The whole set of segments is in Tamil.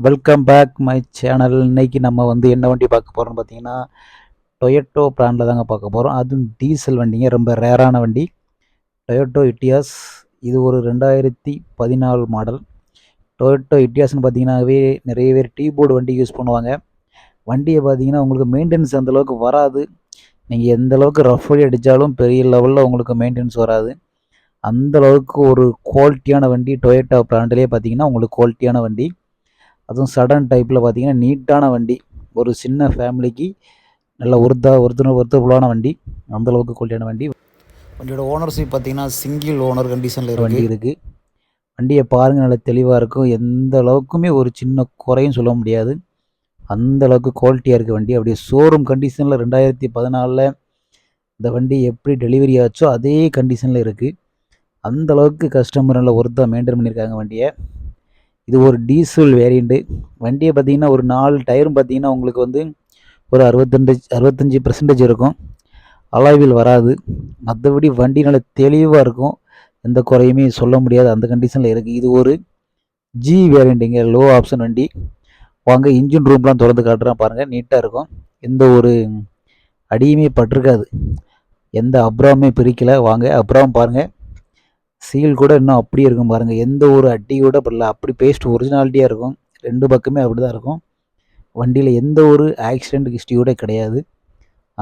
Welcome back my channel. இன்னைக்கு நம்ம என்ன வண்டி பார்க்க போகிறோம்னு பார்த்தீங்கன்னா, டொயோட்டோ பிராண்டில் தாங்க பார்க்க போகிறோம். அதுவும் டீசல் வண்டிங்க, ரொம்ப ரேரான வண்டி. டொயோட்டோ இட்டியாஸ். இது ஒரு 2014 மாடல். டொயோட்டோ இட்டியாஸ்னு பார்த்தீங்கன்னாவே நிறைய பேர் டீ போர்டு வண்டி யூஸ் பண்ணுவாங்க. வண்டியை பார்த்தீங்கன்னா உங்களுக்கு மெயின்டெனன்ஸ் அந்தளவுக்கு வராது. நீங்கள் எந்த அளவுக்கு ரஃப் அடி அடித்தாலும் பெரிய லெவலில் உங்களுக்கு மெயின்டெனன்ஸ் வராது. அந்தளவுக்கு ஒரு குவாலிட்டியான வண்டி. டொயோட்டோ பிராண்டிலே பார்த்தீங்கன்னா உங்களுக்கு குவாலிட்டியான வண்டி. அதுவும் சடன் டைப்பில் பார்த்தீங்கன்னா நீட்டான வண்டி. ஒரு சின்ன ஃபேமிலிக்கு நல்ல ஒருத்தபுளான வண்டி. அந்தளவுக்கு குவாலிட்டியான வண்டி. வண்டியோட ஓனர்ஷிப் பார்த்தீங்கன்னா சிங்கிள் ஓனர் கண்டிஷனில் வண்டி இருக்குது. வண்டியை பாருங்கள், நல்லா தெளிவாக இருக்கும். எந்த அளவுக்குமே ஒரு சின்ன குறையும் சொல்ல முடியாது. அந்த அளவுக்கு குவாலிட்டியாக இருக்குது வண்டி. அப்படியே ஷோரூம் கண்டிஷனில் 2014 இந்த வண்டி எப்படி டெலிவரி ஆச்சோ அதே கண்டிஷனில் இருக்குது. அந்த அளவுக்கு கஸ்டமர் நல்லா ஒர்த்தாக மெயின்டைன் பண்ணியிருக்காங்க வண்டியை. இது ஒரு டீசல் வேரியண்ட்டு. வண்டியை பார்த்தீங்கன்னா ஒரு 4 டயரும் பார்த்தீங்கன்னா உங்களுக்கு ஒரு 65% இருக்கும். அலாய்வில் வராது. மற்றபடி வண்டி நல்லா தெளிவாக இருக்கும். எந்த குறையுமே சொல்ல முடியாது, அந்த கண்டிஷனில் இருக்குது. இது ஒரு ஜி வேரியண்ட்டுங்க, லோ ஆப்ஷன் வண்டி. வாங்க இன்ஜின் ரூம்லாம் திறந்து காட்டுறேன் பாருங்கள். நீட்டாக இருக்கும். எந்த ஒரு அடியுமே பட்டிருக்காது. எந்த அப்ராமே பிரிக்கலை. வாங்க அப்ராம் பாருங்கள். சீல் கூட இன்னும் அப்படியே இருக்கும் பாருங்கள். எந்த ஒரு அடி கூட படல. அப்படி பேஸ்ட் ஒரிஜினாலிட்டியாக இருக்கும். 2 பக்கமே அப்படி தான் இருக்கும். வண்டியில் எந்த ஒரு ஆக்சிடெண்ட் ஹிஸ்ட்ரி கூட கிடையாது.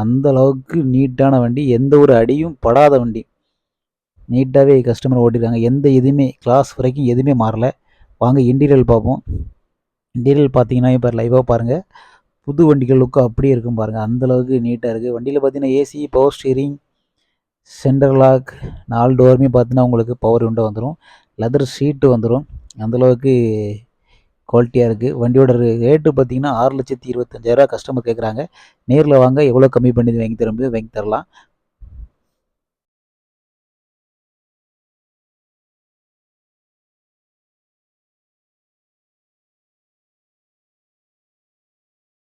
அந்த அளவுக்கு நீட்டான வண்டி. எந்த ஒரு அடியும் படாத வண்டி. நீட்டாகவே கஸ்டமர் ஓட்டிருக்காங்க. எந்த எதுவுமே கிளாஸ் வரைக்கும் எதுவுமே மாறல. வாங்க இன்டீரியல் பார்ப்போம். இன்டீரியல் பார்த்தீங்கன்னா இப்போ லைவாக பாருங்கள். புது வண்டிகள் லுக்கு அப்படியே இருக்கும் பாருங்கள். அந்தளவுக்கு நீட்டாக இருக்குது. வண்டியில் பார்த்தீங்கன்னா AC, power steering, centre lock, 4 டோருமே பார்த்தீங்கன்னா உங்களுக்கு பவர் விண்டோ வந்துடும். லெதர் ஷீட்டு வந்துடும். அந்தளவுக்கு குவாலிட்டியாக இருக்குது. வண்டியோட ரேட்டு பார்த்தீங்கன்னா 6,25,000 கஸ்டமர் கேட்குறாங்க. நேரில் வாங்க, எவ்வளோ கம்மி பண்ணி வாங்கி தரலாம்.